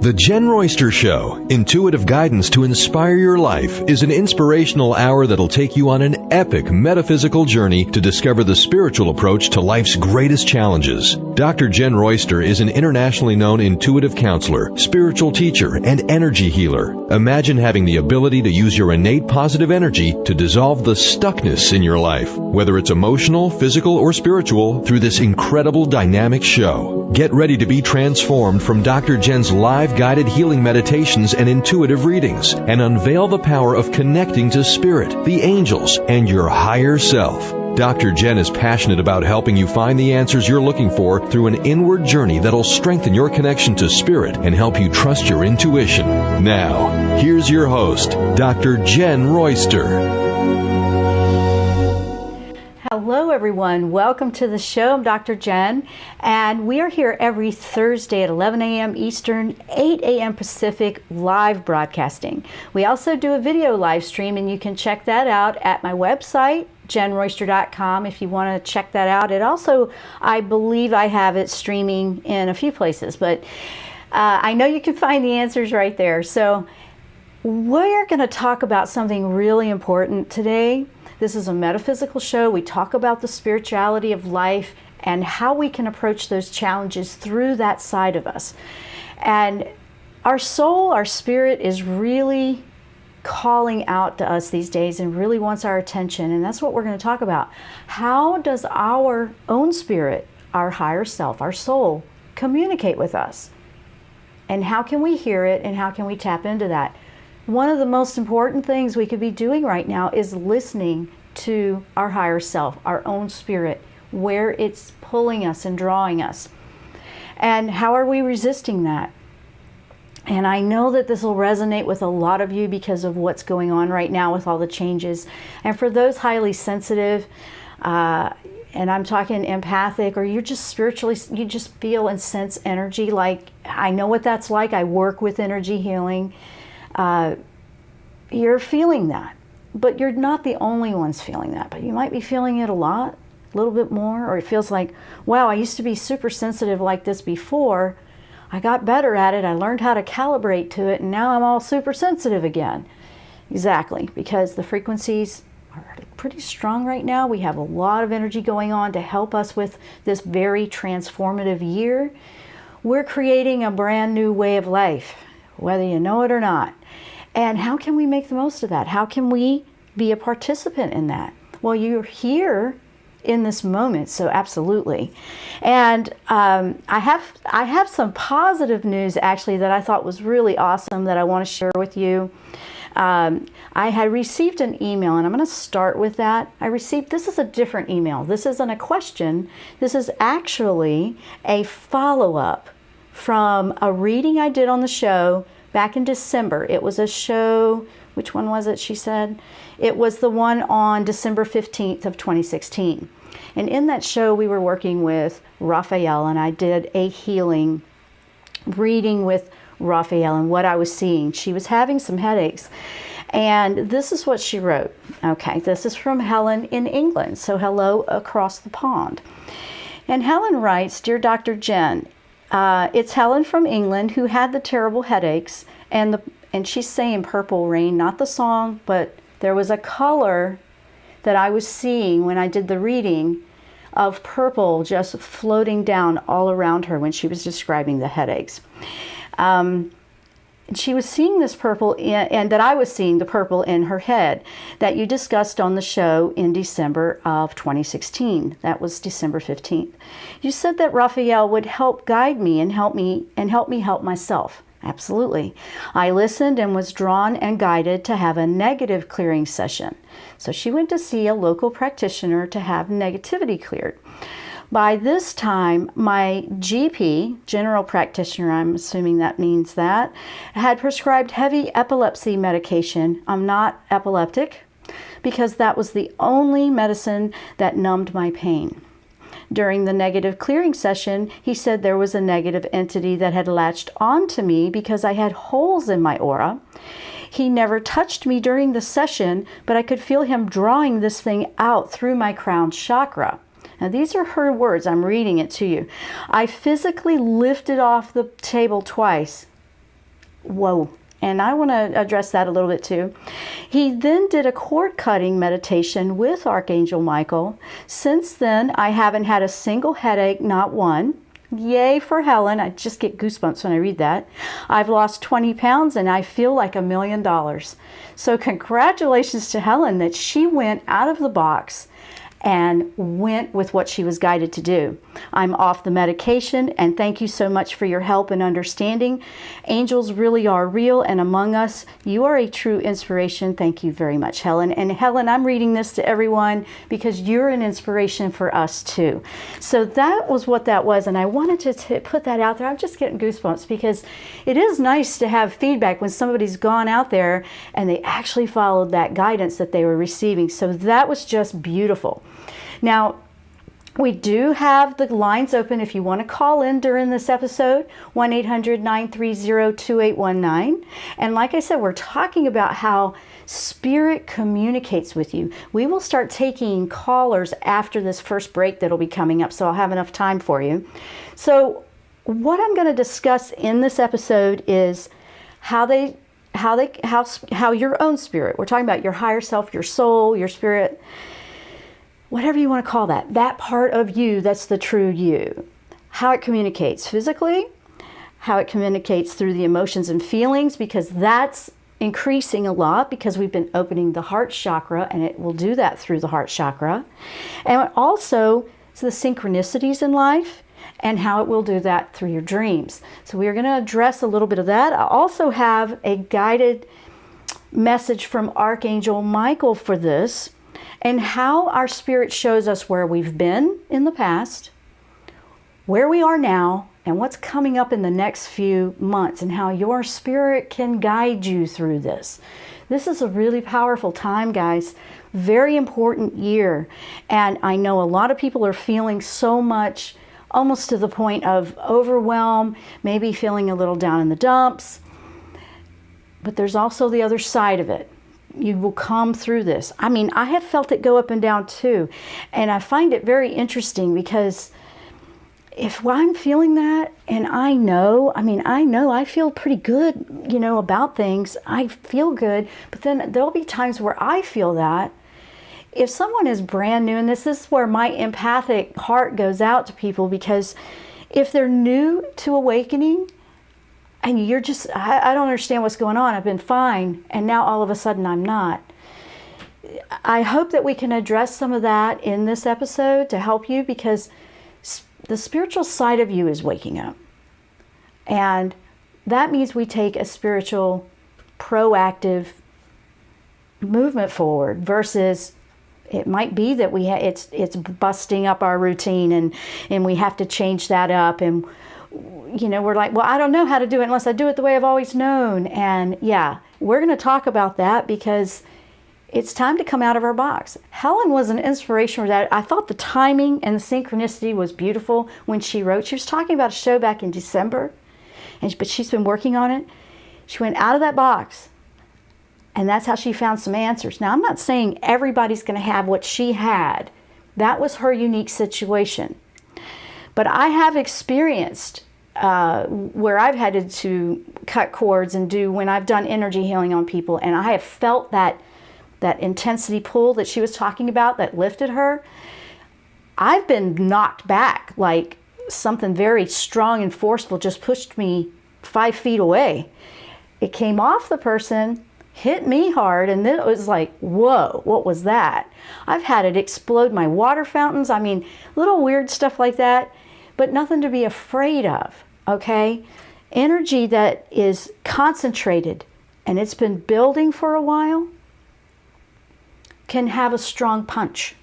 The Jenn Royster Show, intuitive guidance to inspire your life, is an inspirational hour that'll take you on an epic metaphysical journey to discover the spiritual approach to life's greatest challenges. Dr. Jenn Royster is an internationally known intuitive counselor, spiritual teacher, and energy healer. Imagine having the ability to use your innate positive energy to dissolve the stuckness in your life, whether it's emotional, physical, or spiritual, through this incredible dynamic show. Get ready to be transformed from Dr. Jenn's live guided healing meditations and intuitive readings, and unveil the power of connecting to spirit, the angels, and your higher self. Dr. Jenn is passionate about helping you find the answers you're looking for through an inward journey that'll strengthen your connection to spirit and help you trust your intuition. Now, here's your host, Dr. Jenn Royster. Hello everyone, welcome to the show. I'm Dr. Jenn, and we are here every Thursday at 11 a.m. Eastern, 8 a.m. Pacific, live broadcasting. We also do a video live stream, and you can check that out at my website, jennroyster.com, if you want to check that out. It also, I believe I have it streaming in a few places, but I know you can find the answers right there. So we're going to talk about something really important today. This is a metaphysical show. We talk about the spirituality of life and how we can approach those challenges through that side of us. And our soul, our spirit is really calling out to us these days and really wants our attention. And that's what we're going to talk about. How does our own spirit, our higher self, our soul, communicate with us? And how can we hear it, and how can we tap into that? One of the most important things we could be doing right now is listening to our higher self, our own spirit, where it's pulling us and drawing us. And how are we resisting that? And I know that this will resonate with a lot of you because of what's going on right now with all the changes. And for those highly sensitive, and I'm talking empathic, or you're just spiritually, you just feel and sense energy. Like, I know what that's like. I work with energy healing. You're feeling that, but you're not the only ones feeling that, but you might be feeling it a lot, a little bit more, or it feels like, wow, I used to be super sensitive like this before. I got better at it. I learned how to calibrate to it, and now I'm all super sensitive again. Exactly, because the frequencies are pretty strong right now. We have a lot of energy going on to help us with this very transformative year. We're creating a brand new way of life, whether you know it or not. And how can we make the most of that? How can we be a participant in that? Well, you're here in this moment, so absolutely. And I have some positive news actually that I thought was really awesome that I want to share with you. I had received an email, and I'm going to start with that. This is a different email. This isn't a question. This is actually a follow-up from a reading I did on the show back in December. It was a show, which one was it, she said? It was the one on December 15th of 2016. And in that show, we were working with Raphael, and I did a healing reading with Raphael and what I was seeing. She was having some headaches. And this is what she wrote. Okay, this is from Helen in England. So hello across the pond. And Helen writes, Dear Dr. Jenn, it's Helen from England who had the terrible headaches, and she's saying Purple Rain, not the song, but there was a color that I was seeing when I did the reading of purple just floating down all around her when she was describing the headaches. She was seeing this purple, and that I was seeing the purple in her head that you discussed on the show in December of 2016. That was December 15th. You said that Raphael would help guide me and help me help myself. Absolutely. I listened and was drawn and guided to have a negative clearing session. So she went to see a local practitioner to have negativity cleared. By this time, my GP, general practitioner, I'm assuming that means that, had prescribed heavy epilepsy medication. I'm not epileptic, because that was the only medicine that numbed my pain. During the negative clearing session, he said there was a negative entity that had latched onto me because I had holes in my aura. He never touched me during the session, but I could feel him drawing this thing out through my crown chakra. Now, these are her words. I'm reading it to you. I physically lifted off the table twice, whoa. And I want to address that a little bit too. He then did a cord cutting meditation with Archangel Michael. Since then, I haven't had a single headache, not one. Yay for Helen. I just get goosebumps when I read that. I've lost 20 pounds and I feel like $1 million. So congratulations to Helen that she went out of the box and went with what she was guided to do. I'm off the medication, and thank you so much for your help and understanding. Angels really are real and among us. You are a true inspiration. Thank you very much, Helen. And Helen, I'm reading this to everyone because you're an inspiration for us too. So that was what that was, and I wanted to put that out there. I'm just getting goosebumps because it is nice to have feedback when somebody's gone out there and they actually followed that guidance that they were receiving. So that was just beautiful. Now, we do have the lines open if you want to call in during this episode, 1-800-930-2819. And like I said, we're talking about how spirit communicates with you. We will start taking callers after this first break that'll be coming up, so I'll have enough time for you. So what I'm going to discuss in this episode is how your own spirit, we're talking about your higher self, your soul, your spirit, whatever you want to call that, that part of you that's the true you, how it communicates physically, how it communicates through the emotions and feelings, because that's increasing a lot because we've been opening the heart chakra, and it will do that through the heart chakra. And also the synchronicities in life and how it will do that through your dreams. So we are going to address a little bit of that. I also have a guided message from Archangel Michael for this, and how our spirit shows us where we've been in the past, where we are now, and what's coming up in the next few months, and how your spirit can guide you through this. This is a really powerful time, guys. Very important year. And I know a lot of people are feeling so much, almost to the point of overwhelm, maybe feeling a little down in the dumps. But there's also the other side of it. You will come through this. I mean, I have felt it go up and down too. And I find it very interesting because if I'm feeling that, and I feel pretty good, about things. I feel good, but then there'll be times where I feel that. If someone is brand new, and this is where my empathic heart goes out to people, because if they're new to awakening, and you're just, I don't understand what's going on. I've been fine, and now all of a sudden I'm not. I hope that we can address some of that in this episode to help you, because the spiritual side of you is waking up. And that means we take a spiritual, proactive movement forward versus it might be that it's busting up our routine and we have to change that up, and we're like, well, I don't know how to do it unless I do it the way I've always known. And yeah, we're going to talk about that because it's time to come out of our box. Helen was an inspiration for that. I thought the timing and the synchronicity was beautiful when she wrote. She was talking about a show back in December, but she's been working on it. She went out of that box, and that's how she found some answers. Now, I'm not saying everybody's going to have what she had. That was her unique situation. But I have experienced where I've had to cut cords and when I've done energy healing on people, and I have felt that intensity pull that she was talking about that lifted her. I've been knocked back, like something very strong and forceful just pushed me 5 feet away. It came off the person, hit me hard, and then it was like, whoa, what was that? I've had it explode my water fountains. I mean, little weird stuff like that, but nothing to be afraid of, okay? Energy that is concentrated and it's been building for a while can have a strong punch.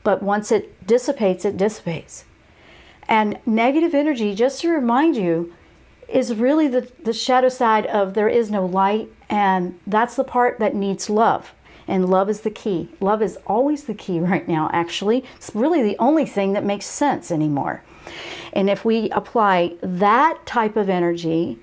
But once it dissipates, it dissipates. And negative energy, just to remind you, is really the shadow side of there is no light, and that's the part that needs love. And love is the key. Love is always the key right now, actually. It's really the only thing that makes sense anymore. And if we apply that type of energy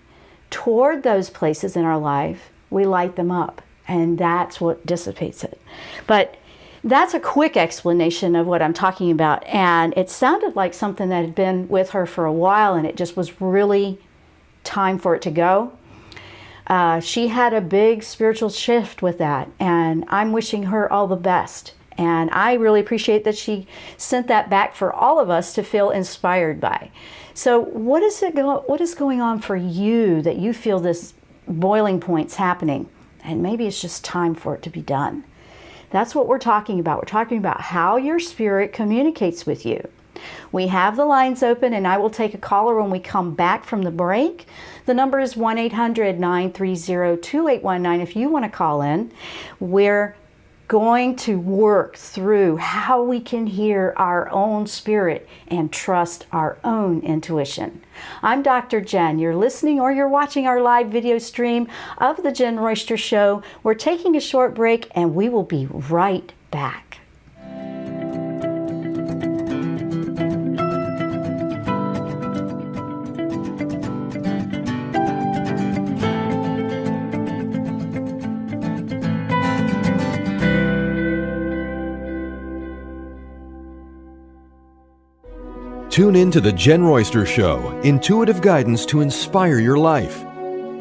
toward those places in our life, we light them up. And that's what dissipates it. But that's a quick explanation of what I'm talking about. And it sounded like something that had been with her for a while, and it just was really time for it to go. She had a big spiritual shift with that, and I'm wishing her all the best. And I really appreciate that she sent that back for all of us to feel inspired by. So what is going on for you that you feel this boiling point's happening? And maybe it's just time for it to be done. That's what we're talking about. We're talking about how your spirit communicates with you. We have the lines open, and I will take a caller when we come back from the break. The number is 1-800-930-2819 if you want to call in. We're going to work through how we can hear our own spirit and trust our own intuition. I'm Dr. Jenn. You're listening or you're watching our live video stream of the Jenn Royster Show. We're taking a short break, and we will be right back. Tune in to the Jenn Royster Show, intuitive guidance to inspire your life.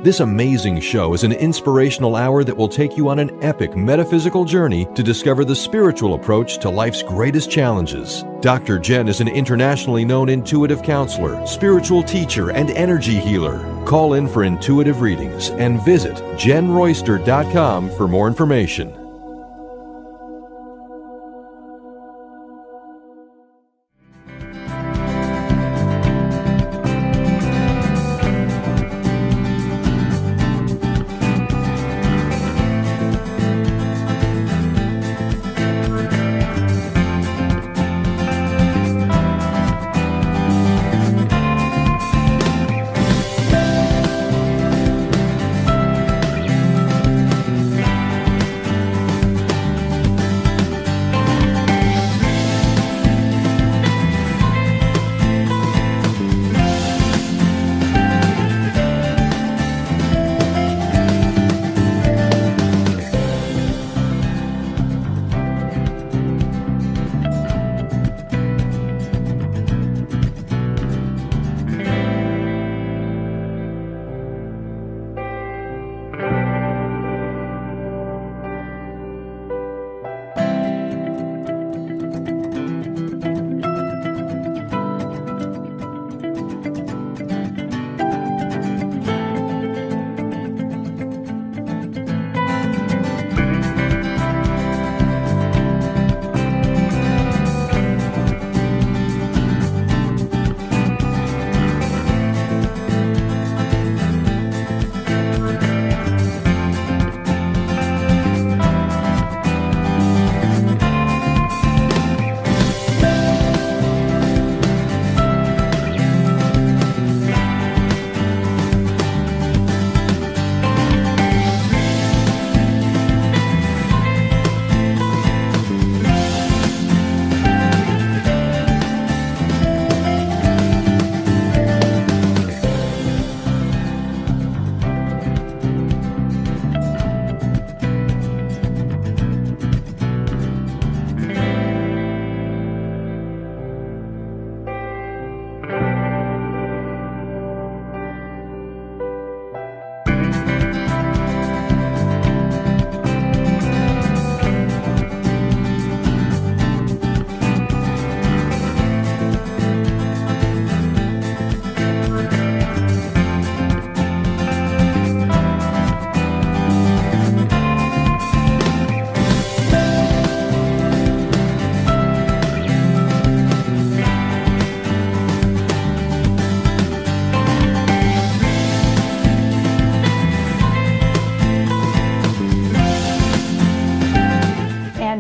This amazing show is an inspirational hour that will take you on an epic metaphysical journey to discover the spiritual approach to life's greatest challenges. Dr. Jenn is an internationally known intuitive counselor, spiritual teacher, and energy healer. Call in for intuitive readings and visit JennRoyster.com for more information.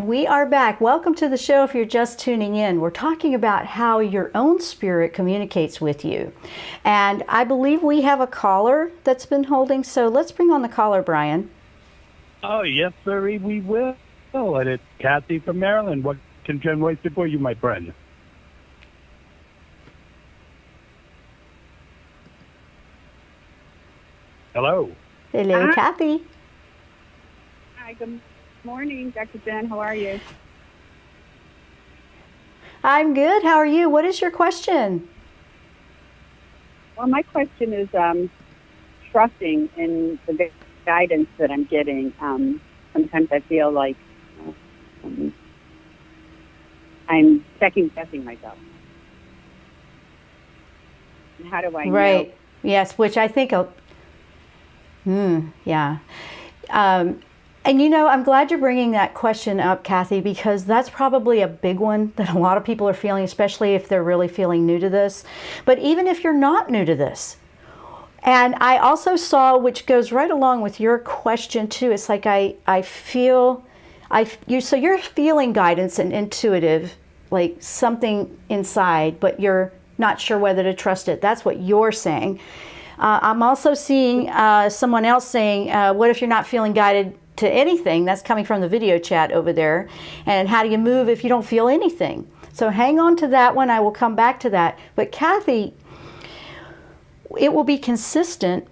We are back. Welcome to the show if you're just tuning in. We're talking about how your own spirit communicates with you. And I believe we have a caller that's been holding, so let's bring on the caller, Brian. Oh, yes, sir, we will. And it's Kathy from Maryland. What can Jenn Royster for you, my friend? Hello. Hello, Hi. Kathy. Hi, good morning, Dr. Jenn. How are you? I'm good. How are you? What is your question? Well, my question is trusting in the guidance that I'm getting. Sometimes I feel like I'm second-guessing myself. And how do I Right. know? Yes, which I think, yeah. And you know, I'm glad you're bringing that question up, Kathy, because that's probably a big one that a lot of people are feeling, especially if they're really feeling new to this. But even if you're not new to this, and I also saw, which goes right along with your question too, it's like I feel, so you're feeling guidance and intuitive, like something inside, but you're not sure whether to trust it. That's what you're saying. I'm also seeing someone else saying, what if you're not feeling guided to anything? That's coming from the video chat over there. And how do you move if you don't feel anything? So hang on to that one. I will come back to that. But Kathy, it will be consistent.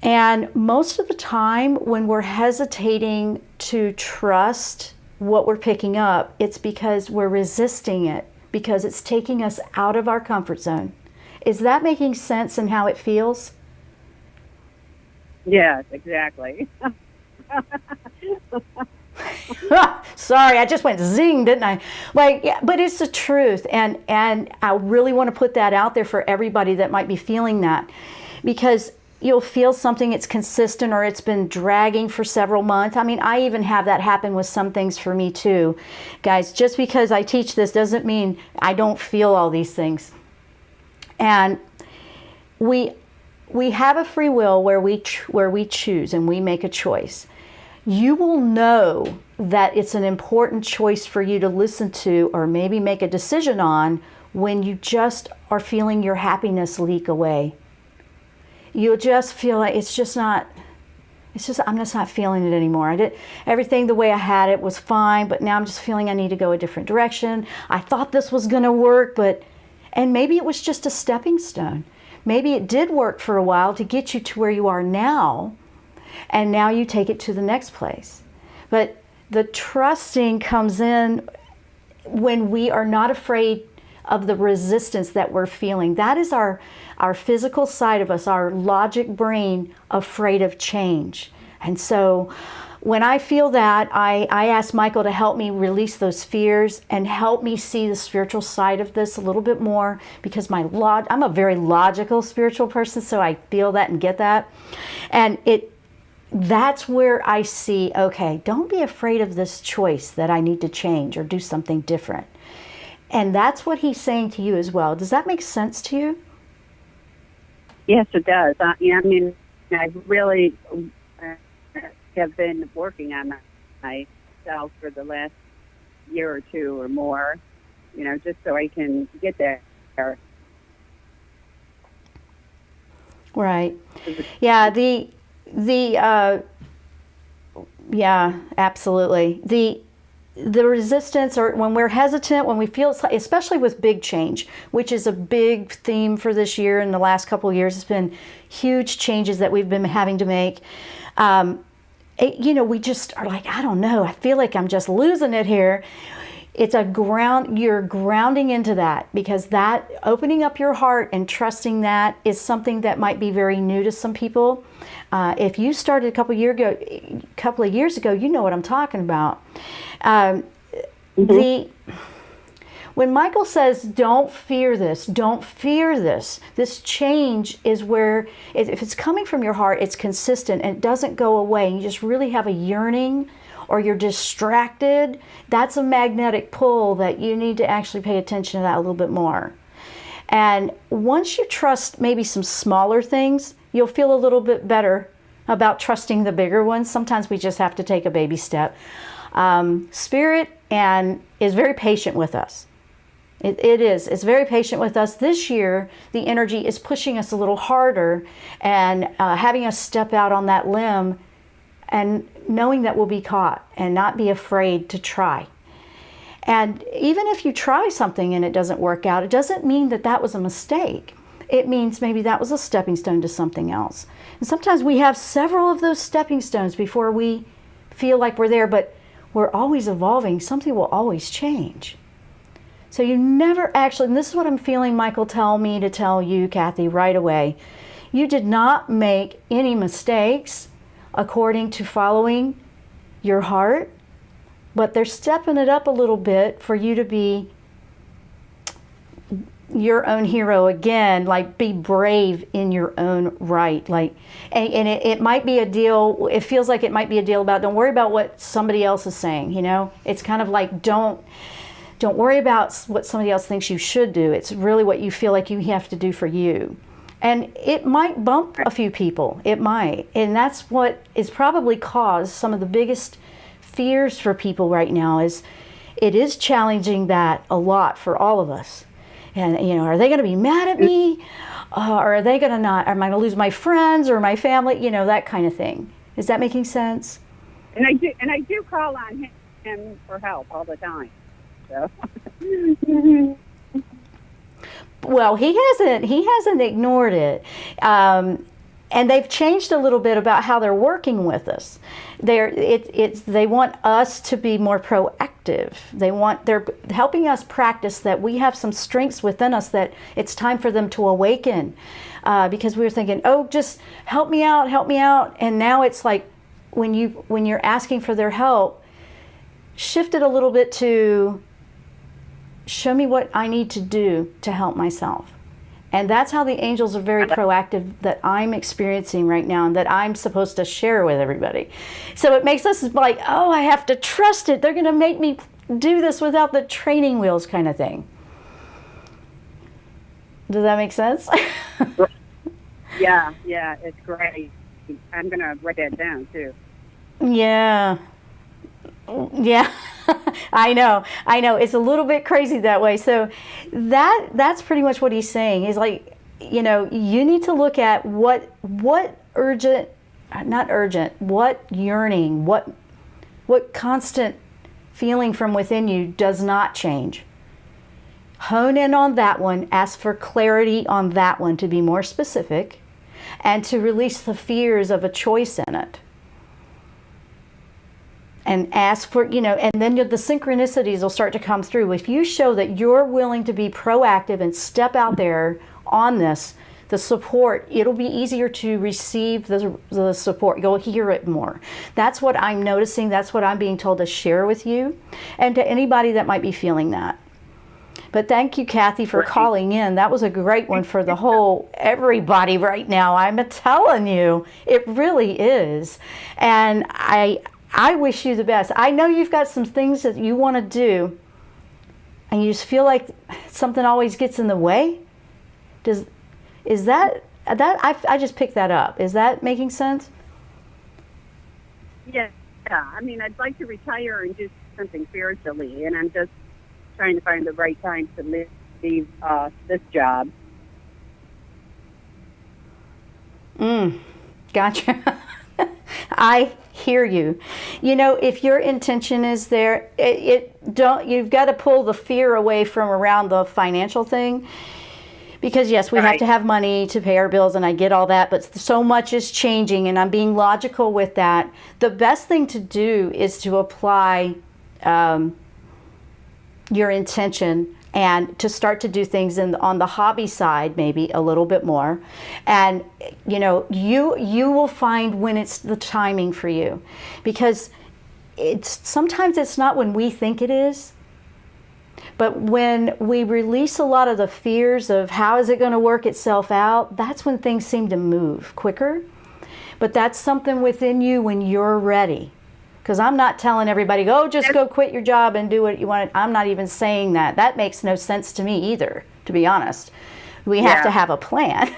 And most of the time when we're hesitating to trust what we're picking up, it's because we're resisting it, because it's taking us out of our comfort zone. Is that making sense in how it feels? Yes, exactly. Sorry, I just went zing, didn't I? Like, yeah, but it's the truth, and I really want to put that out there for everybody that might be feeling that, because you'll feel something, it's consistent, or it's been dragging for several months. I mean, I even have that happen with some things for me too. Guys, just because I teach this doesn't mean I don't feel all these things. And we have a free will where we choose and we make a choice. You will know that it's an important choice for you to listen to or maybe make a decision on when you just are feeling your happiness leak away. You'll just feel like I'm just not feeling it anymore. Everything the way I had it was fine, but now I'm just feeling I need to go a different direction. I thought this was going to work, and maybe it was just a stepping stone. Maybe it did work for a while to get you to where you are now, and now you take it to the next place. But the trusting comes in when we are not afraid of the resistance that we're feeling. That is our physical side of us, our logic brain, afraid of change. And so when I feel that, I ask Michael to help me release those fears and help me see the spiritual side of this a little bit more, because I'm a very logical spiritual person, so I feel that and get that. And that's where I see, okay, don't be afraid of this choice that I need to change or do something different. And that's what he's saying to you as well. Does that make sense to you? Yes, it does. I mean, I really have been working on myself for the last year or two or more, just so I can get there. Right. Yeah, yeah, absolutely. The resistance, or when we're hesitant, when we feel, especially with big change, which is a big theme for this year and the last couple of years, it's been huge changes that we've been having to make. We just are like, I don't know, I feel like I'm just losing it here. It's you're grounding into that, because that opening up your heart and trusting that is something that might be very new to some people. If you started a couple of years ago, you know what I'm talking about. When Michael says, don't fear this, this change is where, if it's coming from your heart, it's consistent and it doesn't go away, and you just really have a yearning, or you're distracted, that's a magnetic pull that you need to actually pay attention to that a little bit more. And once you trust maybe some smaller things, you'll feel a little bit better about trusting the bigger ones. Sometimes we just have to take a baby step. Spirit is very patient with us. It's very patient with us. This year, the energy is pushing us a little harder and having us step out on that limb, and knowing that we'll be caught and not be afraid to try. And even if you try something and it doesn't work out, it doesn't mean that was a mistake. It means maybe that was a stepping stone to something else. And sometimes we have several of those stepping stones before we feel like we're there, but we're always evolving. Something will always change. So you never actually, and this is what I'm feeling Michael tell me to tell you, Kathy, right away. You did not make any mistakes according to following your heart, but they're stepping it up a little bit for you to be your own hero again, like be brave in your own right. Like, and it might be a deal, it feels like it might be a deal about, don't worry about what somebody else is saying, you know? It's kind of like, don't worry about what somebody else thinks you should do. It's really what you feel like you have to do for you. And it might bump a few people, it might. And that's what is probably caused some of the biggest fears for people right now. Is it is challenging that a lot for all of us. And, you know, are they going to be mad at me? Or are they going to not? Am I going to lose my friends or my family? You know, that kind of thing. Is that making sense? And I do call on him for help all the time. So. Well, he hasn't ignored it. And they've changed a little bit about how they're working with us. They want us to be more proactive. They're helping us practice that we have some strengths within us that it's time for them to awaken. Because we were thinking, oh, just help me out. And now it's like when you're asking for their help, shift it a little bit to show me what I need to do to help myself. And that's how the angels are very proactive that I'm experiencing right now and that I'm supposed to share with everybody. So it makes us like, oh, I have to trust it. They're going to make me do this without the training wheels kind of thing. Does that make sense? Yeah, it's great. I'm going to write that down too. Yeah. I know. It's a little bit crazy that way. So that's pretty much what he's saying. He's like, you know, you need to look at what yearning, what constant feeling from within you does not change. Hone in on that one, ask for clarity on that one to be more specific, and to release the fears of a choice in it. And ask for, you know, and then the synchronicities will start to come through. If you show that you're willing to be proactive and step out there on this, the support, it'll be easier to receive the support. You'll hear it more. That's what I'm noticing. That's what I'm being told to share with you and to anybody that might be feeling that. But thank you, Kathy, for calling in. That was a great one for the whole everybody right now. I'm telling you, it really is. And I wish you the best. I know you've got some things that you want to do and you just feel like something always gets in the way. Is that I just picked that up. Is that making sense? Yeah. I mean, I'd like to retire and do something spiritually, and I'm just trying to find the right time to leave this job. Gotcha. I hear you. You know, if your intention is there, you've got to pull the fear away from around the financial thing. Because yes, we have to have money to pay our bills, and I get all that, but so much is changing, and I'm being logical with that. The best thing to do is to apply your intention and to start to do things on the hobby side, maybe a little bit more. And you know, you will find when it's the timing for you, because sometimes it's not when we think it is. But when we release a lot of the fears of how is it going to work itself out, that's when things seem to move quicker. But that's something within you when you're ready. Because I'm not telling everybody, just go quit your job and do what you want. I'm not even saying that. That makes no sense to me either, to be honest. We have to have a plan.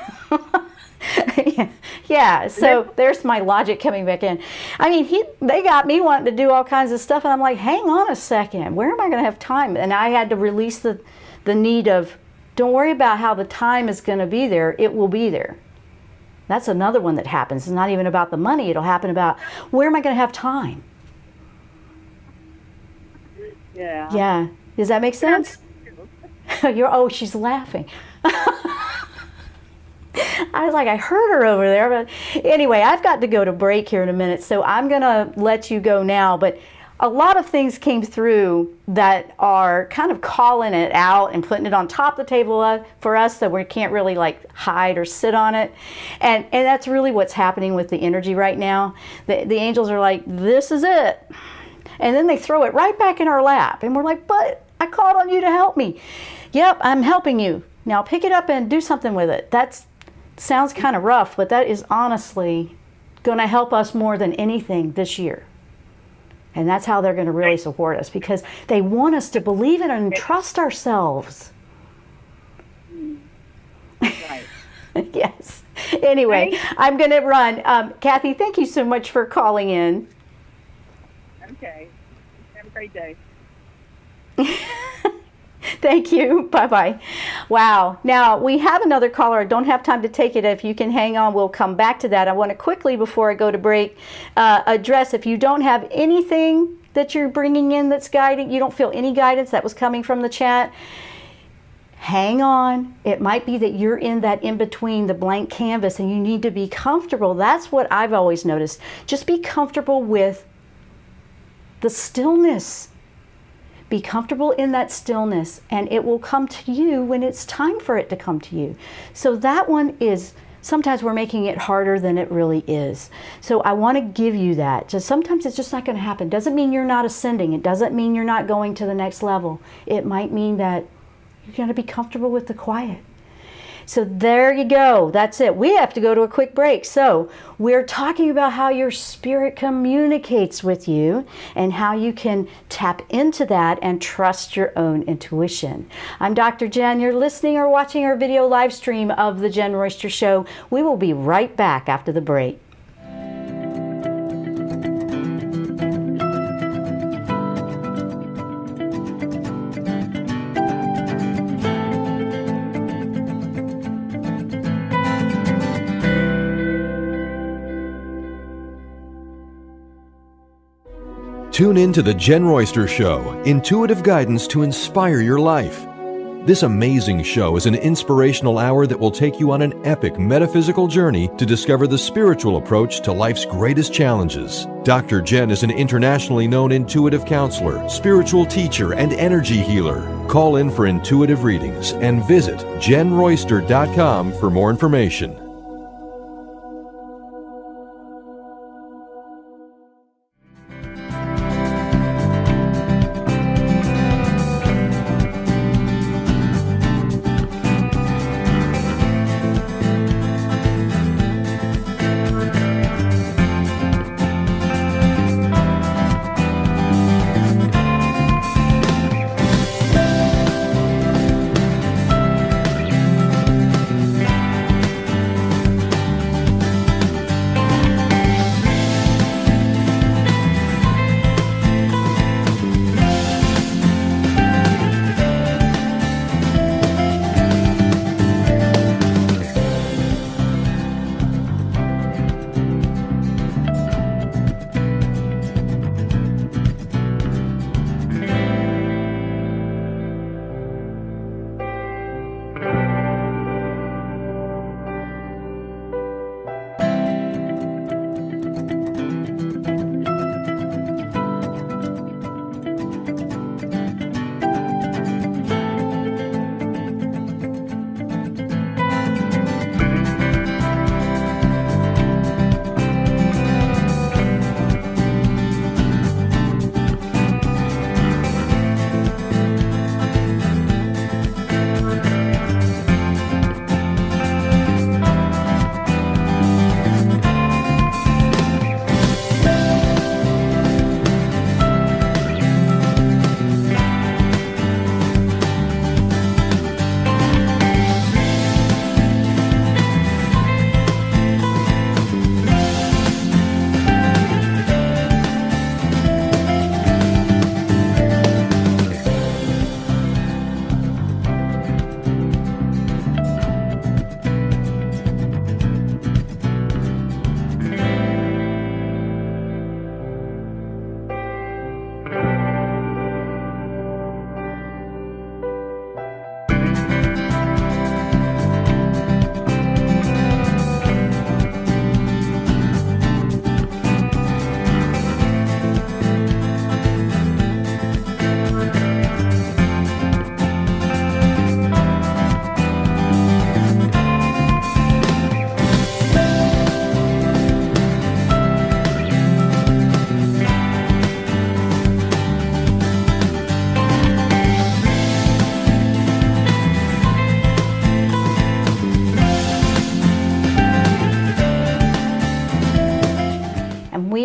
Yeah, so there's my logic coming back in. I mean, they got me wanting to do all kinds of stuff, and I'm like, hang on a second, where am I going to have time? And I had to release the need of, don't worry about how the time is going to be there, it will be there. That's another one that happens. It's not even about the money, it'll happen about, where am I going to have time? Yeah. Does that make sense? She's laughing. I was like, I heard her over there. But anyway, I've got to go to break here in a minute, so I'm going to let you go now. But a lot of things came through that are kind of calling it out and putting it on top of the table for us, that we can't really like hide or sit on it. And that's really what's happening with the energy right now. The angels are like, this is it. And then they throw it right back in our lap. And we're like, but I called on you to help me. Yep, I'm helping you. Now pick it up and do something with it. That sounds kind of rough, but that is honestly going to help us more than anything this year. And that's how they're going to really support us, because they want us to believe in and trust ourselves. Right. Yes. Anyway, Right. I'm going to run. Kathy, thank you so much for calling in. Okay. Have a great day. Thank you. Bye-bye. Wow. Now, we have another caller. I don't have time to take it. If you can hang on, we'll come back to that. I want to quickly, before I go to break, address if you don't have anything that you're bringing in that's guiding, you don't feel any guidance that was coming from the chat, hang on. It might be that you're in that in-between, the blank canvas, and you need to be comfortable. That's what I've always noticed. Just be comfortable with the stillness. Be comfortable in that stillness, and it will come to you when it's time for it to come to you. So that one is, sometimes we're making it harder than it really is. So I want to give you that. Just sometimes it's just not going to happen. Doesn't mean you're not ascending. It doesn't mean you're not going to the next level. It might mean that you're going to be comfortable with the quiet. So there you go. That's it. We have to go to a quick break. So we're talking about how your spirit communicates with you and how you can tap into that and trust your own intuition. I'm Dr. Jenn. You're listening or watching our video live stream of the Jenn Royster Show. We will be right back after the break. Tune in to the Jenn Royster Show, intuitive guidance to inspire your life. This amazing show is an inspirational hour that will take you on an epic metaphysical journey to discover the spiritual approach to life's greatest challenges. Dr. Jenn is an internationally known intuitive counselor, spiritual teacher, and energy healer. Call in for intuitive readings and visit JennRoyster.com for more information.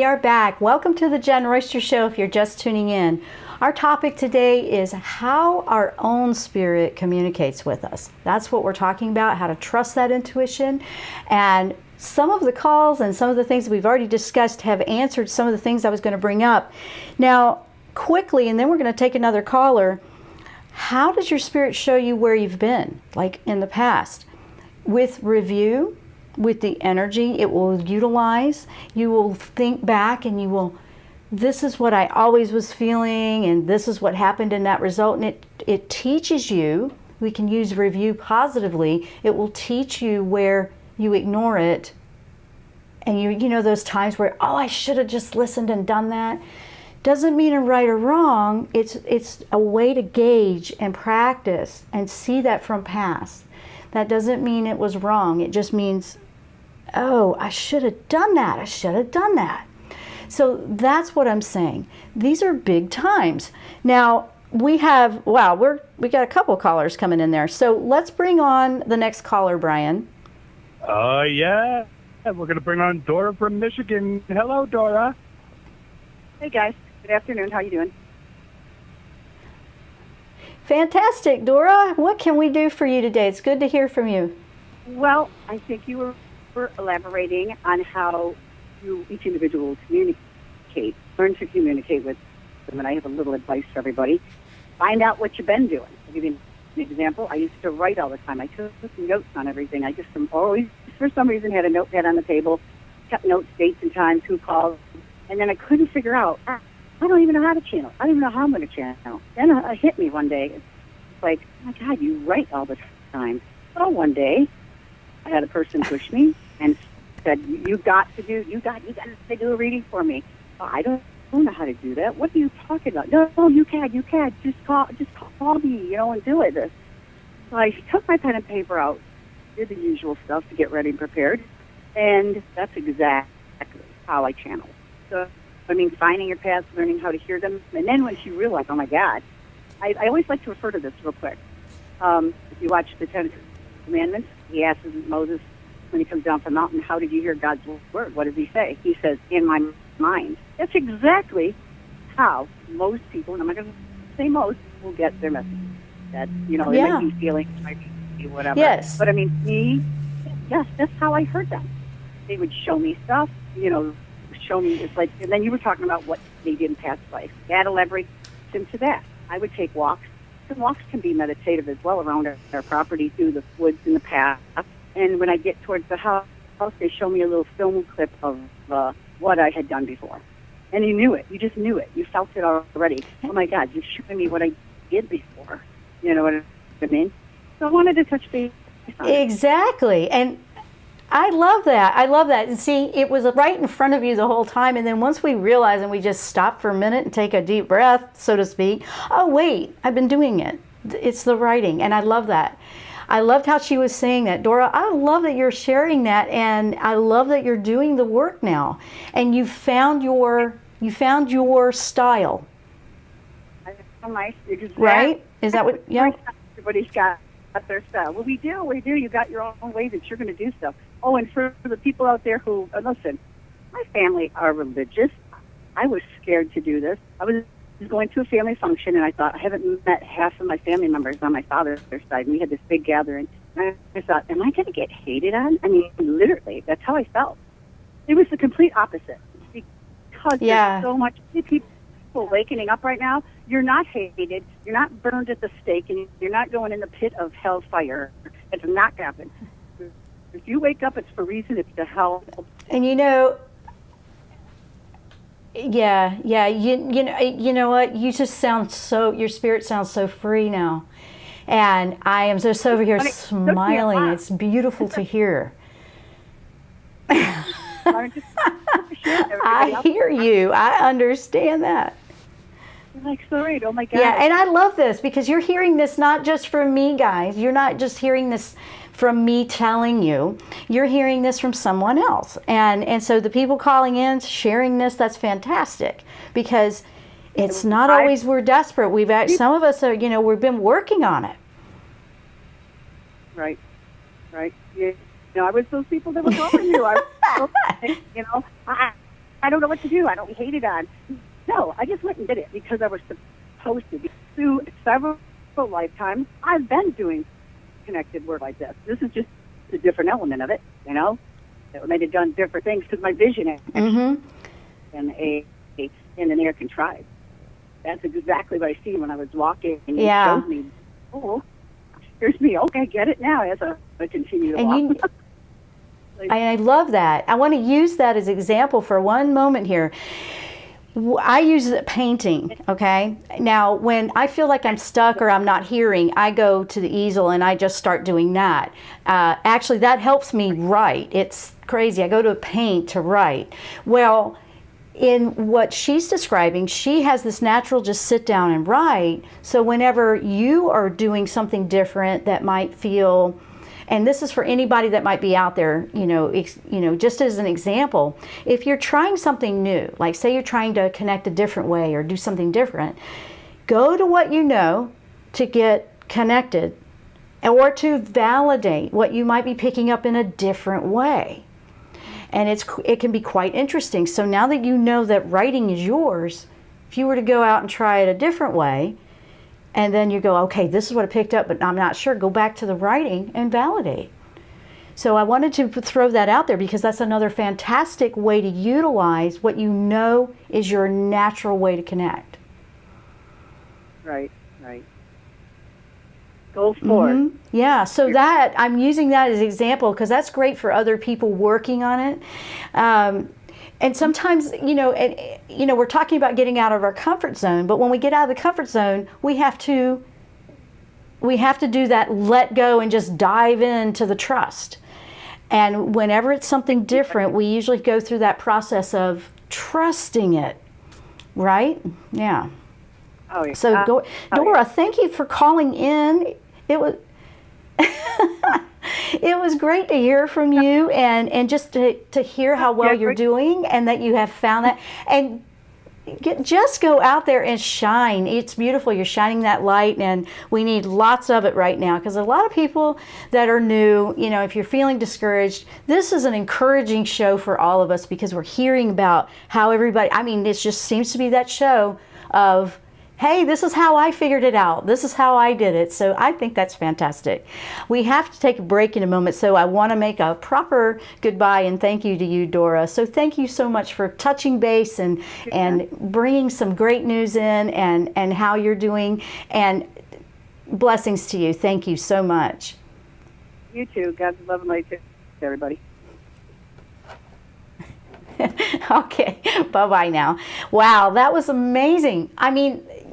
are back. Welcome to the Jenn Royster Show if you're just tuning in. Our topic today is how our own spirit communicates with us. That's what we're talking about, how to trust that intuition. And some of the calls and some of the things that we've already discussed have answered some of the things I was going to bring up. Now, quickly, and then we're going to take another caller. How does your spirit show you where you've been, like in the past? With review, with the energy it will utilize. You will think back and you will, this is what I always was feeling, and this is what happened in that result. And it teaches you, we can use review positively, it will teach you where you ignore it. And you know those times where, oh, I should have just listened and done that. Doesn't mean a right or wrong. It's a way to gauge and practice and see that from past. That doesn't mean it was wrong. It just means, oh, I should have done that. I should have done that. So that's what I'm saying. These are big times. Now, we have, wow, we got a couple callers coming in there. So let's bring on the next caller, Brian. Yeah. We're going to bring on Dora from Michigan. Hello, Dora. Hey, guys. Good afternoon. How you doing? Fantastic, Dora. What can we do for you today? It's good to hear from you. Well, I think you were elaborating on how each individual communicate, learn to communicate with them. And I have a little advice for everybody. Find out what you've been doing. I'll give you an example. I used to write all the time. I took notes on everything. I just always, for some reason, had a notepad on the table, kept notes, dates and times, who called, and then I couldn't figure out, I don't even know how to channel. I don't even know how I'm going to channel. Then it hit me one day. It's like, oh my God, you write all the time. So one day, I had a person push me and said, you got to do a reading for me. Oh, I don't know how to do that. What are you talking about? No, you can. Just call me, and do it. So I took my pen and paper out, did the usual stuff to get ready and prepared, and that's exactly how I channel. So, finding your paths, learning how to hear them, and then once you realize, oh my God, I always like to refer to this real quick. If you watch the Ten Commandments, he asks Moses when he comes down from the mountain, how did you hear God's word? What does he say? He says, in my mind. That's exactly how most people, and I'm not going to say most, will get their message. That, they might be feeling, might be whatever. Yes. But that's how I heard them. They would show me stuff, show me, it's like, and then you were talking about what they did in past life. That elaborates into that. I would take walks. And walks can be meditative as well around our property, through the woods and the path. And when I get towards the house, they show me a little film clip of what I had done before. And you knew it. You just knew it. You felt it already. Oh, my God, you're showing me what I did before. You know what I mean? So I wanted to touch base on it. Exactly. And I love that. And see, it was right in front of you the whole time. And then once we realized and we just stopped for a minute and take a deep breath, so to speak, oh, wait, I've been doing it. It's the writing. And I love that. I loved how she was saying that. Dora, I love that you're sharing that, and I love that you're doing the work now. And you found your style. Right? Is that what? Yeah. Everybody's got their style. Well, we do. You got your own way that you're going to do stuff. Oh, and for the people out there who listen, my family are religious. I was scared to do this. I was going to a family function, and I thought, I haven't met half of my family members on my father's side, and we had this big gathering. And I thought, am I going to get hated on? I mean, literally, that's how I felt. It was the complete opposite. Because there's so much people wakening up right now. You're not hated. You're not burned at the stake, and you're not going in the pit of hellfire. It's not happening. If you wake up, it's for a reason. It's to help. And you know what? You just sound your spirit sounds so free now. And I am just over here smiling. It's beautiful to hear. I hear you. I understand that. Like, sorry, oh my God. Yeah, and I love this because you're hearing this not just from me, guys. You're not just hearing this from me telling you. You're hearing this from someone else. And so the people calling in, sharing this, that's fantastic because it's not always we're desperate. Some of us are, we've been working on it. Right. I was those people that were calling you. I I don't know what to do. I don't hate it on. No, I just went and did it because I was supposed to. Through several lifetimes, I've been doing connected work like this. This is just a different element of it, you know. It made it done different things because my vision is in an air contrived. That's exactly what I see when I was walking. And it showed me, oh, here's me. Okay, get it now as I continue to walk. I love that. I want to use that as an example for one moment here. I use painting, okay? Now, when I feel like I'm stuck or I'm not hearing, I go to the easel and I just start doing that. Actually, that helps me write. It's crazy. I go to paint to write. Well, in what she's describing, she has this natural just sit down and write. So whenever you are doing something different that might feel, and this is for anybody that might be out there, just as an example, if you're trying something new, like say you're trying to connect a different way or do something different, go to what you know to get connected or to validate what you might be picking up in a different way. And it can be quite interesting. So now that you know that writing is yours, if you were to go out and try it a different way, and then you go, okay, this is what I picked up, but I'm not sure. Go back to the writing and validate. So I wanted to throw that out there because that's another fantastic way to utilize what you know is your natural way to connect. Right. Go for it. Yeah, so that, I'm using that as an example because that's great for other people working on it. And sometimes, we're talking about getting out of our comfort zone, but when we get out of the comfort zone, we have to do that let go and just dive into the trust. And whenever it's something different, we usually go through that process of trusting it, right? Yeah. Oh, yeah. So, Dora, thank you for calling in. It was it was great to hear from you and just to hear how well you're doing and that you have found that. And just go out there and shine. It's beautiful. You're shining that light, and we need lots of it right now because a lot of people that are new, if you're feeling discouraged, this is an encouraging show for all of us because we're hearing about how everybody, it just seems to be that show of, hey, this is how I figured it out. This is how I did it. So I think that's fantastic. We have to take a break in a moment, so I want to make a proper goodbye and thank you to you, Dora. So thank you so much for touching base and bringing some great news in and how you're doing, and blessings to you. Thank you so much. You too. God's love and light to everybody. Okay, bye-bye now. Wow, that was amazing.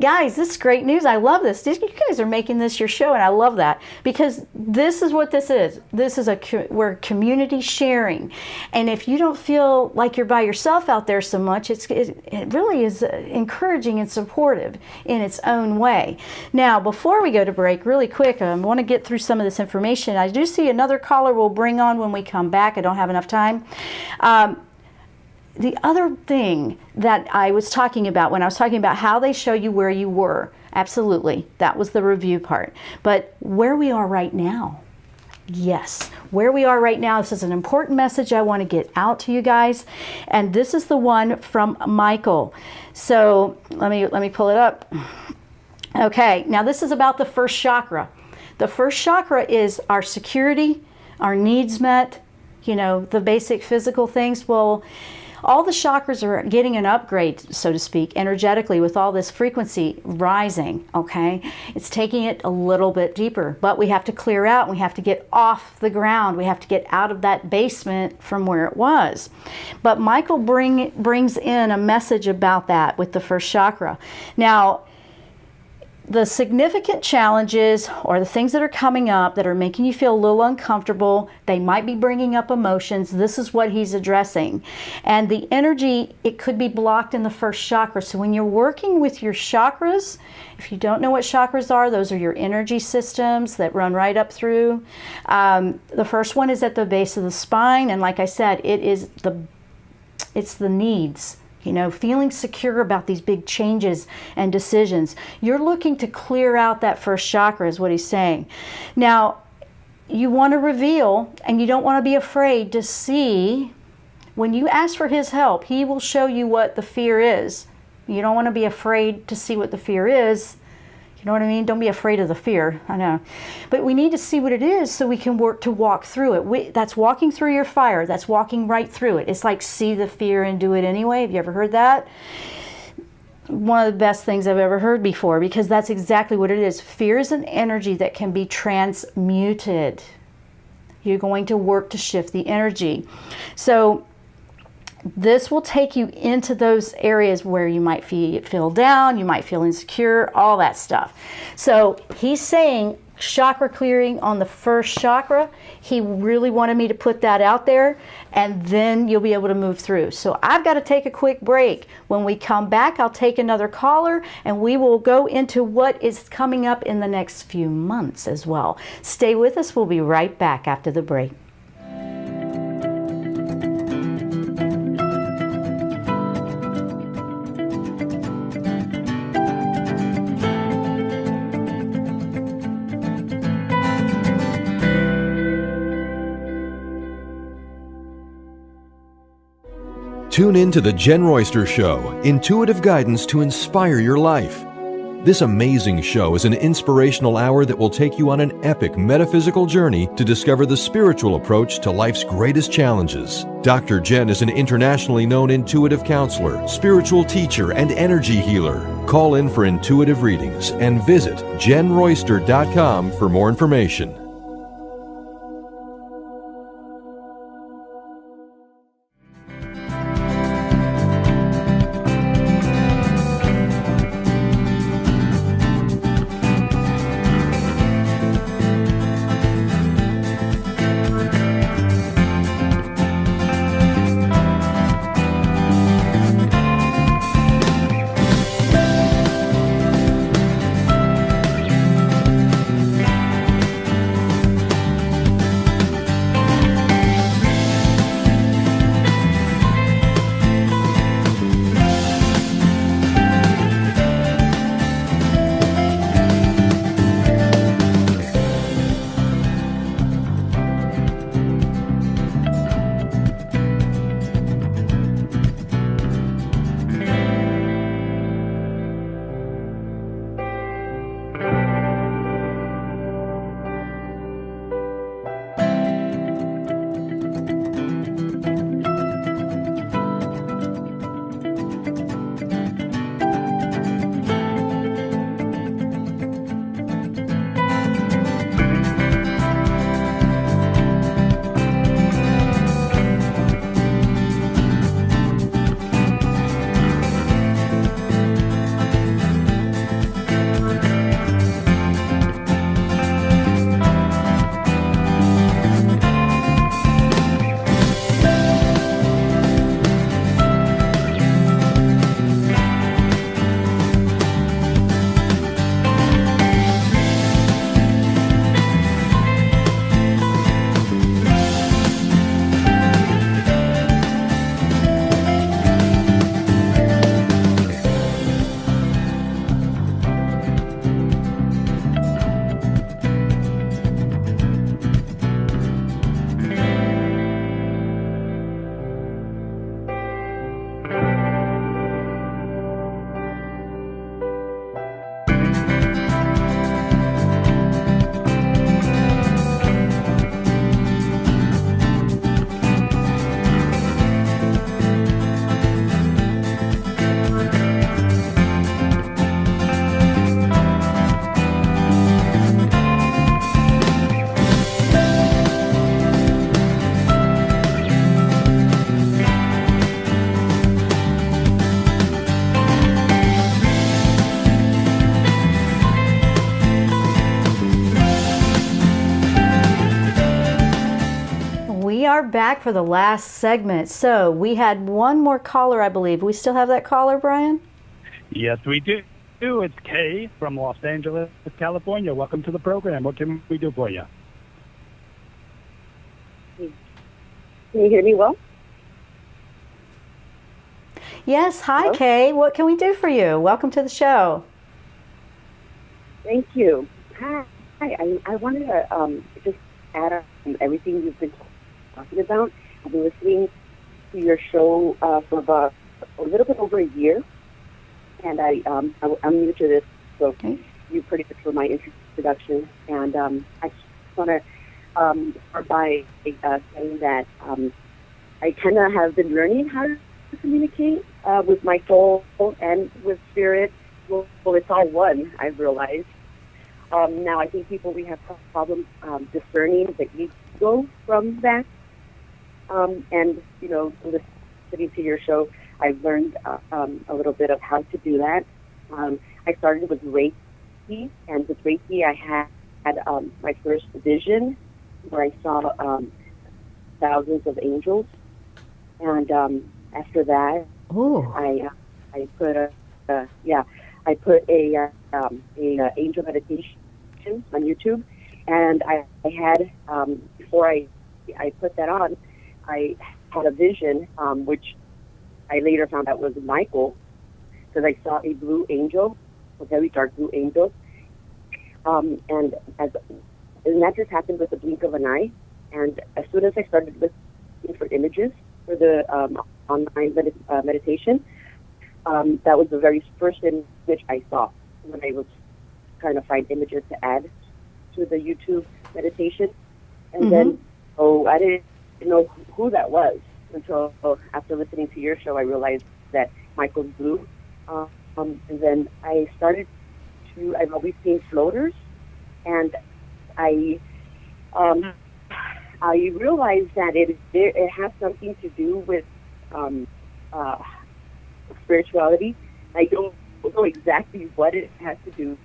Guys, this is great news. I love this. You guys are making this your show, and I love that because this is what this is. This is we're community sharing, and if you don't feel like you're by yourself out there so much, it really is encouraging and supportive in its own way. Now, before we go to break, really quick, I want to get through some of this information. I do see another caller we'll bring on when we come back. I don't have enough time. The other thing that I was talking about when I was talking about how they show you where you were, absolutely, that was the review part. But where we are right now, yes, where we are right now, this is an important message I want to get out to you guys. And this is the one from Michael. So let me pull it up. Okay, now this is about the first chakra. The first chakra is our security, our needs met, the basic physical things. Well, all the chakras are getting an upgrade, so to speak, energetically with all this frequency rising, okay? It's taking it a little bit deeper, but we have to clear out. We have to get off the ground. We have to get out of that basement from where it was. But Michael brings in a message about that with the first chakra. Now, the significant challenges or the things that are coming up that are making you feel a little uncomfortable, they might be bringing up emotions. This is what he's addressing. And the energy, it could be blocked in the first chakra. So when you're working with your chakras, if you don't know what chakras are, those are your energy systems that run right up through. The first one is at the base of the spine. And like I said, it's the needs. Feeling secure about these big changes and decisions. You're looking to clear out that first chakra is what he's saying. Now, you want to reveal, and you don't want to be afraid to see When you ask for his help, he will show you what the fear is. You don't want to be afraid to see what the fear is. You know what I mean? Don't be afraid of the fear. I know. But we need to see what it is so we can work to walk through it. That's walking through your fire. That's walking right through it. It's like see the fear and do it anyway. Have you ever heard that? One of the best things I've ever heard before, because that's exactly what it is. Fear is an energy that can be transmuted. You're going to work to shift the energy. So this will take you into those areas where you might feel down, you might feel insecure, all that stuff. So he's saying chakra clearing on the first chakra. He really wanted me to put that out there, and then you'll be able to move through. So I've got to take a quick break. When we come back, I'll take another caller, and we will go into what is coming up in the next few months as well. Stay with us. We'll be right back after the break. Tune in to the Jenn Royster Show, intuitive guidance to inspire your life. This amazing show is an inspirational hour that will take you on an epic metaphysical journey to discover the spiritual approach to life's greatest challenges. Dr. Jenn is an internationally known intuitive counselor, spiritual teacher, and energy healer. Call in for intuitive readings and visit JennRoyster.com for more information. We are back for the last segment. So we had one more caller, I believe. We still have that caller, Brian? Yes, we do. It's Kay from Los Angeles, California. Welcome to the program. What can we do for you? Can you hear me well? Yes. Hi, Hello? Kay. What can we do for you? Welcome to the show. Thank you. Hi. I wanted to just add on everything you've been talking about. I've been listening to your show for about a little bit over a year, and I'm new to this, so Okay. you pretty much were my introduction. And I just want to start by saying that I kind of have been learning how to communicate with my soul and with spirit. Well, it's all one, I've realized. Now, I think we have problems discerning the ego from that. And, listening to your show, I've learned a little bit of how to do that. I started with Reiki, and with Reiki, I had my first vision where I saw thousands of angels. And after that, Ooh. I put a angel meditation on YouTube, and I had before I put that on, I had a vision, which I later found out was Michael, because I saw a blue angel, a very dark blue angel, and that just happened with the blink of an eye. And as soon as I started looking for images for the online meditation, that was the very first image I saw when I was trying to find images to add to the YouTube meditation. And then, I didn't know who that was until after listening to your show, I realized that Michael's blue. And then I've always seen floaters, and I realized that it has something to do with spirituality. I don't know exactly what it has to do,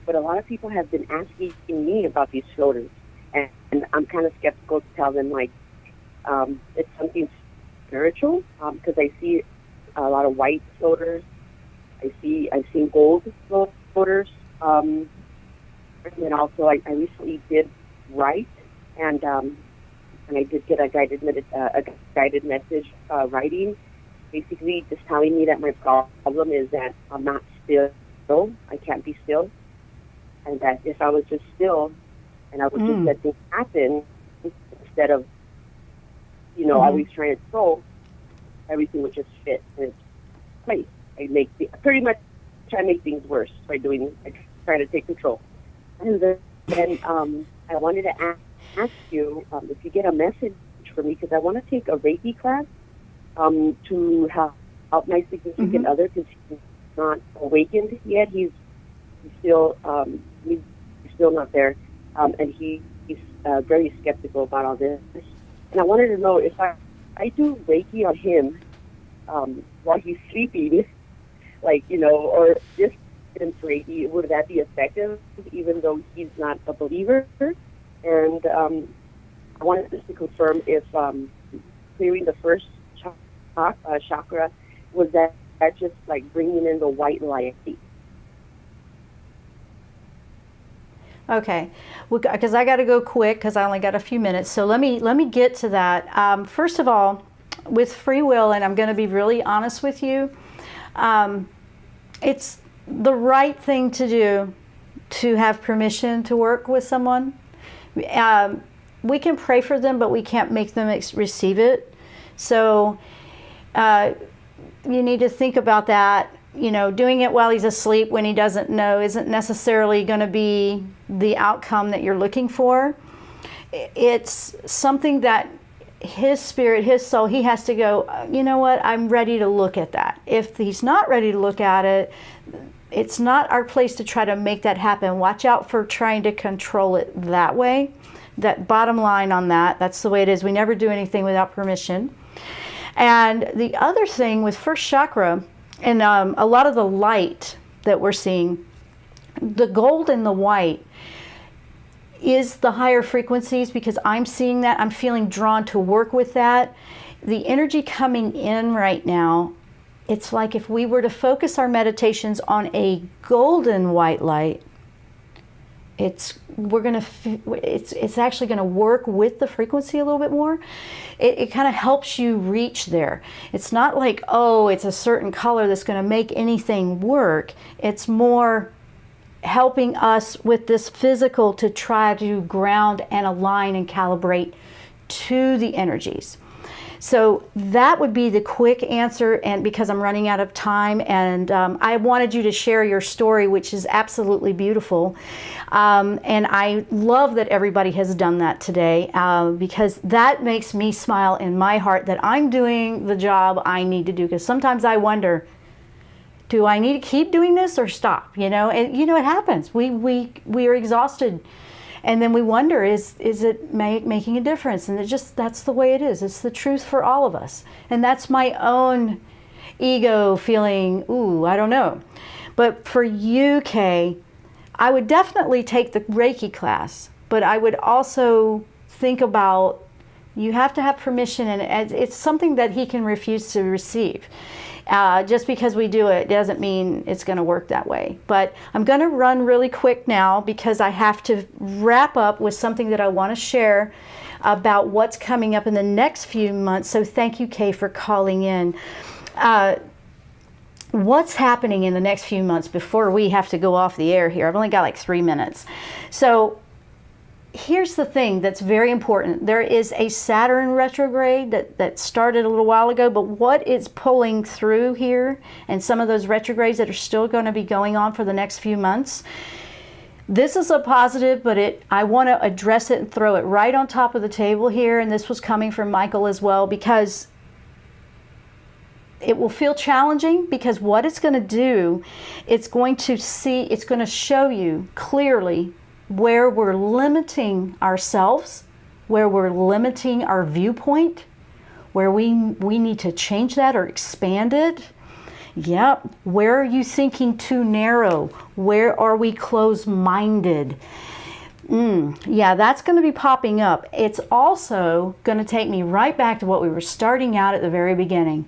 but a lot of people have been asking me about these floaters, and I'm kind of skeptical to tell them it's something spiritual, because I see a lot of white floaters. I've seen gold floaters, and then also I recently did write, and I did get a guided message writing, basically just telling me that my problem is that I'm not still. I can't be still, and that if I was just still and I would just let things happen instead of always trying to control, everything would just fit in its place. I pretty much try to make things worse by trying to take control. And then I wanted to ask you if you get a message for me, because I want to take a Reiki class to help my significant other, because he's not awakened yet. He's still not there, and he's very skeptical about all this. And I wanted to know if I do Reiki on him while he's sleeping, or just Reiki, would that be effective, even though he's not a believer? And I wanted just to confirm if clearing the first chakra, was that just like bringing in the white light? Okay, because I got to go quick because I only got a few minutes. So let me get to that. First of all, with free will, and I'm going to be really honest with you, it's the right thing to do to have permission to work with someone. We can pray for them, but we can't make them receive it. So you need to think about that. Doing it while he's asleep when he doesn't know isn't necessarily going to be the outcome that you're looking for. It's something that his spirit, his soul, he has to go, you know what, I'm ready to look at that. If he's not ready to look at it, it's not our place to try to make that happen. Watch out for trying to control it that way. That bottom line on that's the way it is. We never do anything without permission. And the other thing with first chakra, and a lot of the light that we're seeing, the gold and the white is the higher frequencies, because I'm seeing that. I'm feeling drawn to work with that. The energy coming in right now, it's like if we were to focus our meditations on a golden white light, it's actually going to work with the frequency a little bit more. It kind of helps you reach there. It's not like, it's a certain color that's going to make anything work. It's more helping us with this physical to try to ground and align and calibrate to the energies. So that would be the quick answer, and because I'm running out of time, and I wanted you to share your story, which is absolutely beautiful. And I love that everybody has done that today, because that makes me smile in my heart that I'm doing the job I need to do. Because sometimes I wonder, do I need to keep doing this or stop? And it happens. We are exhausted. And then we wonder, is it making a difference? And that's the way it is. It's the truth for all of us. And that's my own ego feeling, ooh, I don't know. But for you, Kay, I would definitely take the Reiki class, but I would also think about, you have to have permission, and it's something that he can refuse to receive. Just because we do it doesn't mean it's going to work that way. But I'm going to run really quick now because I have to wrap up with something that I want to share about what's coming up in the next few months. So thank you, Kay, for calling in. What's happening in the next few months before we have to go off the air here? I've only got like 3 minutes. So here's the thing that's very important. There is a Saturn retrograde that started a little while ago, but what it's pulling through here, and some of those retrogrades that are still going to be going on for the next few months, this is a positive, but I want to address it and throw it right on top of the table here. And this was coming from Michael as well, because it will feel challenging, because what it's going to do, it's going to show you clearly where we're limiting ourselves, where we're limiting our viewpoint, where we need to change that or expand it. Yep. Where are you thinking too narrow? Where are we closed-minded? Yeah, that's going to be popping up. It's also going to take me right back to what we were starting out at the very beginning.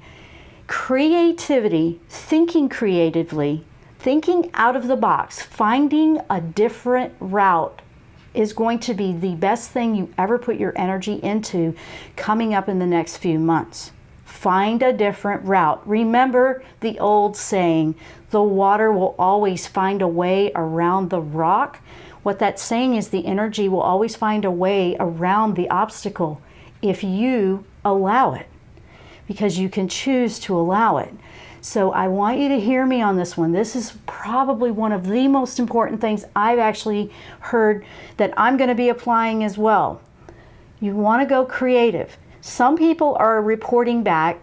Creativity, thinking creatively, thinking out of the box, finding a different route is going to be the best thing you ever put your energy into coming up in the next few months. Find a different route. Remember the old saying, the water will always find a way around the rock. What that's saying is the energy will always find a way around the obstacle if you allow it, because you can choose to allow it. So I want you to hear me on this one. This is probably one of the most important things I've actually heard that I'm going to be applying as well. You want to go creative. Some people are reporting back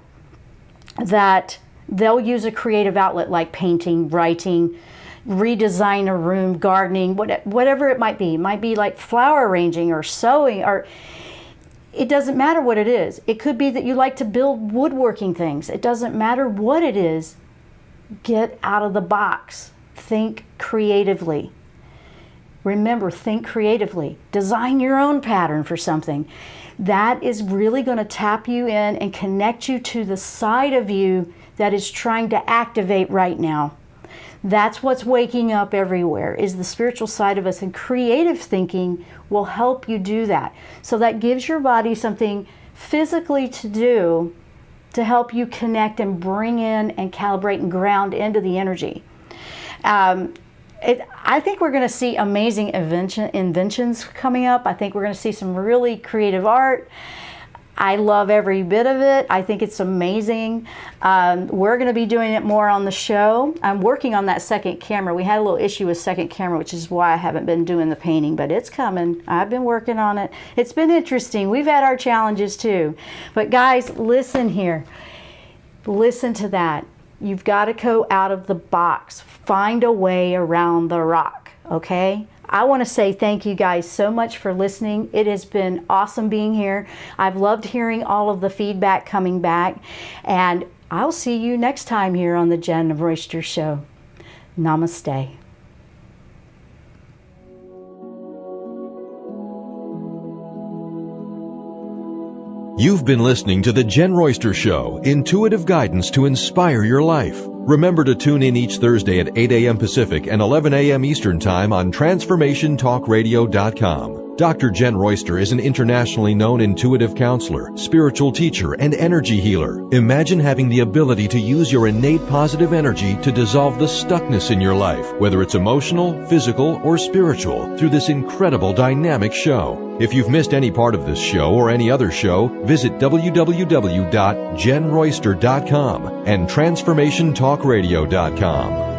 that they'll use a creative outlet like painting, writing, redesign a room, gardening, whatever it might be. It might be like flower arranging or sewing, or it doesn't matter what it is. It could be that you like to build woodworking things. It doesn't matter what it is. Get out of the box. Think creatively. Remember, think creatively. Design your own pattern for something. That is really going to tap you in and connect you to the side of you that is trying to activate right now. That's what's waking up everywhere, is the spiritual side of us, and creative thinking will help you do that. So that gives your body something physically to do to help you connect and bring in and calibrate and ground into the energy. I think we're going to see amazing inventions coming up. I think we're going to see some really creative art. I love every bit of it. I think it's amazing. We're going to be doing it more on the show. I'm working on that second camera. We had a little issue with second camera, which is why I haven't been doing the painting, but it's coming. I've been working on it. It's been interesting. We've had our challenges too. But guys, listen here. Listen to that. You've got to go out of the box. Find a way around the rock, okay? I want to say thank you guys so much for listening. It has been awesome being here. I've loved hearing all of the feedback coming back. And I'll see you next time here on the Jenn Royster Show. Namaste. You've been listening to the Jenn Royster Show, intuitive guidance to inspire your life. Remember to tune in each Thursday at 8 a.m. Pacific and 11 a.m. Eastern Time on TransformationTalkRadio.com. Dr. Jenn Royster is an internationally known intuitive counselor, spiritual teacher, and energy healer. Imagine having the ability to use your innate positive energy to dissolve the stuckness in your life, whether it's emotional, physical, or spiritual, through this incredible dynamic show. If you've missed any part of this show or any other show, visit www.jennroyster.com and transformationtalkradio.com.